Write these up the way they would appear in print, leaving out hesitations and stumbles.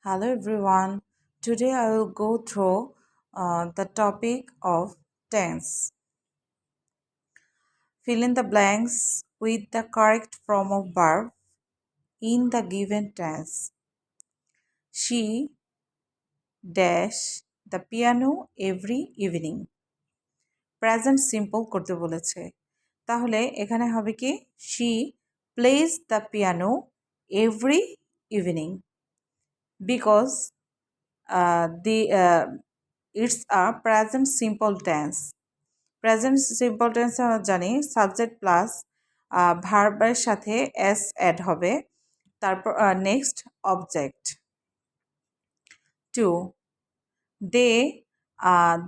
Hello everyone. Today I will go through the topic of tense. Fill in the blanks with the correct form of verb in the given tense. She dash the piano every evening. Present simple করতে বলেছে, তাহলে এখানে হবে কি she plays the piano every evening because it's a present simple tense. Present simple টেন্সে আমরা জানি subject plus ভার্বের সাথে এস অ্যাড হবে, তারপর next object. 2 they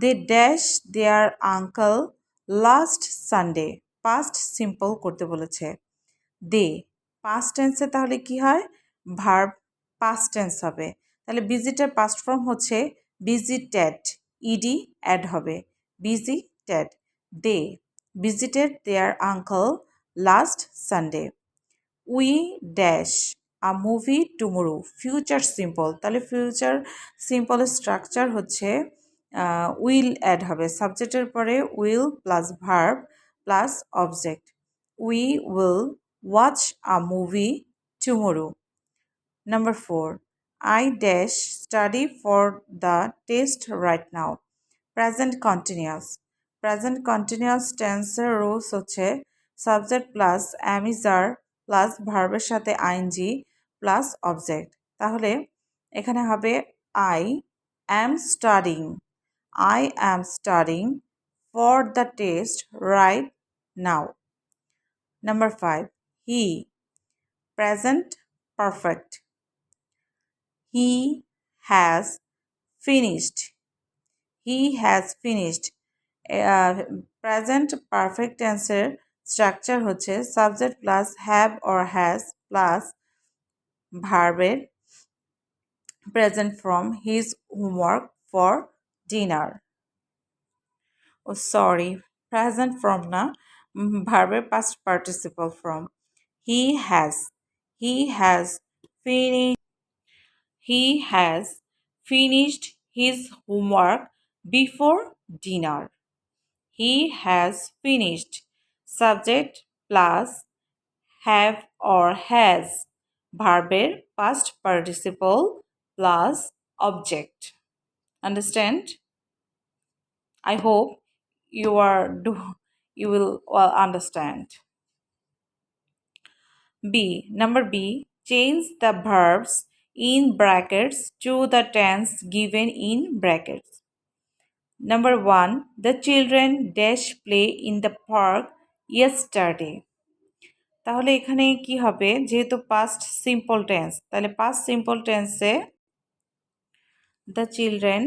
they dash their uncle last Sunday. Past simple করতে বলেছে। দে পাস্ট টেন্সে তাহলে কি হয়, ভার্ব পাস্ট টেন্স হবে, তাহলে ভিজিটের পাস্ট ফর্ম হচ্ছে ভিজিটেড, ইডি অ্যাড হবে, visited. They visited their uncle last Sunday. We dash a movie tomorrow. Future simple, তাহলে ফিউচার সিম্পলের স্ট্রাকচার হচ্ছে উইল অ্যাড হবে, সাবজেক্টের পরে will plus verb plus object. We will watch a movie tomorrow. Number 4, I dash study for the test right now. Present continuous. Present continuous টেন্সের rules হচ্ছে subject plus am is are plus ভার্বের সাথে ING plus object. তাহলে এখানে হবে I am studying. I am studying for the test right now. Number 5, he present perfect. He has finished. He has finished. Present perfect টেন্সের structure হচ্ছে subject plus have or has plus ভার্বের present form his homework for dinner. Oh sorry, present form না, ভার্বের past participle form. He has finished He has finished his homework before dinner. He has finished. Subject plus have or has. Verb past participle plus object. Understand? I hope you will understand. Number B, change the verbs in brackets to the tense given in brackets. Number 1, the children dash play in the park yesterday. তাহলে এখানে কি হবে, যেহেতু past simple tense, তাহলে past simple টেন্সে the children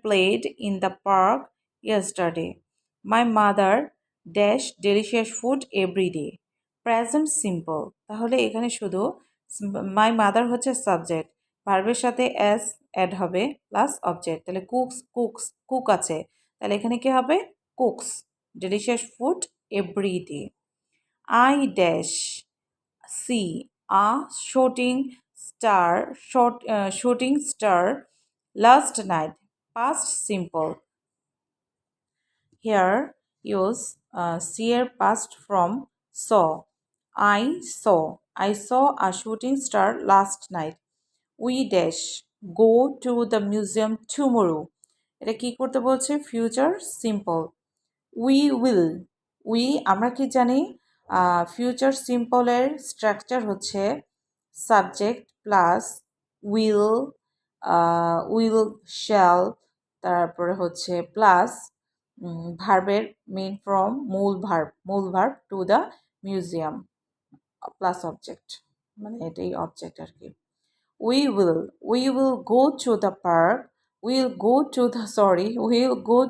played in the park yesterday. My mother dash delicious food every day. Present simple, তাহলে এখানে শুধু মাই মাদার হচ্ছে সাবজেক্ট, ভার্বের সাথে এস অ্যাড হবে প্লাস অবজেক্ট, তাহলে কুক আছে, তাহলে এখানে কি হবে cooks delicious food every day. I dash C a shooting star last night. Past simple. Here use see past from saw. I saw a shooting star last night. We dash go to the museum tomorrow. এটা কি করতে বলছে, future simple. We আমরা কি জানি, future সিম্পলের structure হচ্ছে subject plus will shall, তারপরে হচ্ছে প্লাস ভার্বের মেইন ফর্ম মূল verb to the museum plus object, মানে এটাই অবজেক্ট আর কি। we will go to the park we'll go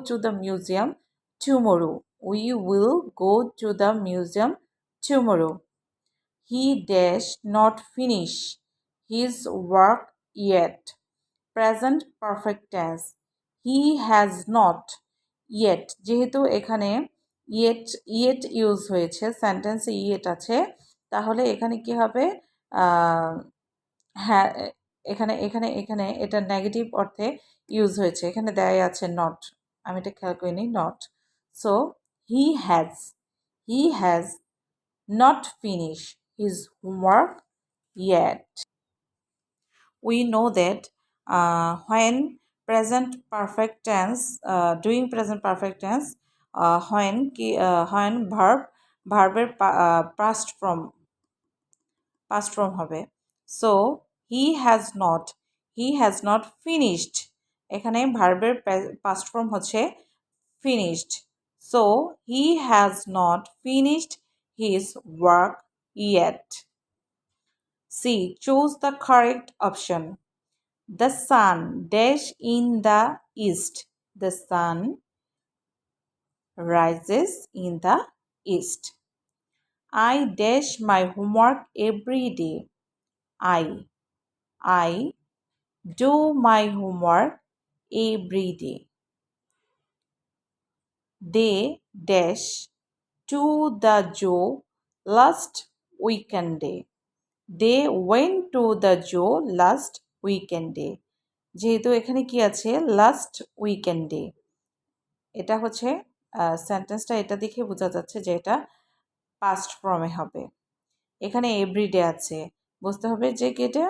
to the museum tomorrow. We will go to the museum tomorrow. He dash not finish his work yet. Present perfect tense. He has not yet, যেহেতু এখানে yet use হয়েছে, সেন্টেন্সে yet আছে, তাহলে এখানে কি হবে, হ্যাঁ, এখানে এখানে এখানে এটা নেগেটিভ অর্থে ইউজ হয়েছে। এখানে দেয়াই আছে নট। আমি এটা খেয়াল করিনি not. So he has he has not finished his homework yet. We know that when present perfect tense, doing present perfect tense, when verb past from হবে। So he has not finished, এখানে ভার্বের past form হচ্ছে finished, so he has not finished his work yet. C. Choose the correct option. The sun dash in the east. The sun rises in the east. I dash my homework every day. I do my homework every day. They dash to the zoo last weekend day. They went to the zoo last weekend day. যেহেতু এখানে কি আছে last উইকেন্ডে, এটা হচ্ছে সেন্টেন্সটা এটা দেখে বোঝা যাচ্ছে যে এটা পাস্ট ফর্মে হবে। এখানে এভরিডে আছে, বুঝতে হবে যে কি এটা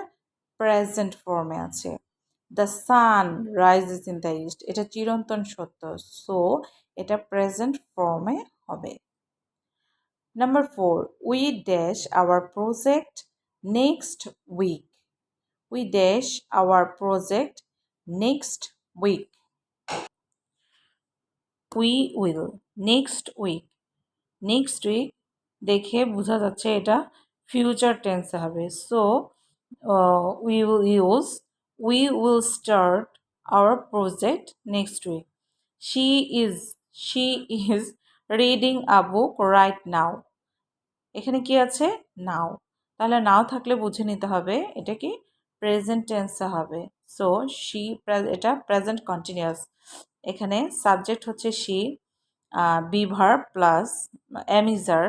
প্রেজেন্ট ফর্মে আছে। The sun rises in the east, এটা চিরন্তন সত্য, সো এটা প্রেজেন্ট ফর্মে হবে। Number 4, we dash our project next week. We dash our project next week. We will next week. Next week দেখে বোঝা যাচ্ছে এটা ফিউচার টেন্সে হবে। So we will start our project next week. She is reading a book right now. এখানে কি আছে নাও, তাহলে নাও থাকলে বুঝে নিতে হবে এটা কি প্রেজেন্ট টেন্সে হবে। সো এটা প্রেজেন্ট কন্টিনিউয়াস। এখানে সাবজেক্ট হচ্ছে she, be verb plus am is are,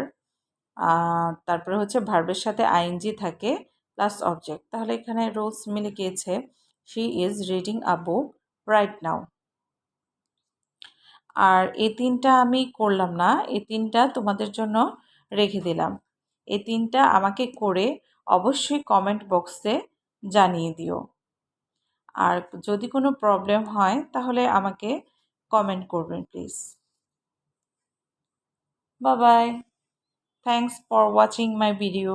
তারপরে হচ্ছে ভার্বের সাথে আইএনজি থাকে প্লাস অবজেক্ট। তাহলে এখানে রোলস মিলে গিয়েছে, she is reading a book right now. আর এই তিনটা আমি করলাম না, এই তিনটা তোমাদের জন্য রেখে দিলাম। এই তিনটা আমাকে করে অবশ্যই কমেন্ট বক্সে জানিয়ে দিও। আর যদি কোনো প্রবলেম হয় তাহলে আমাকে কমেন্ট করবেন please. Bye bye. Thanks for watching my video.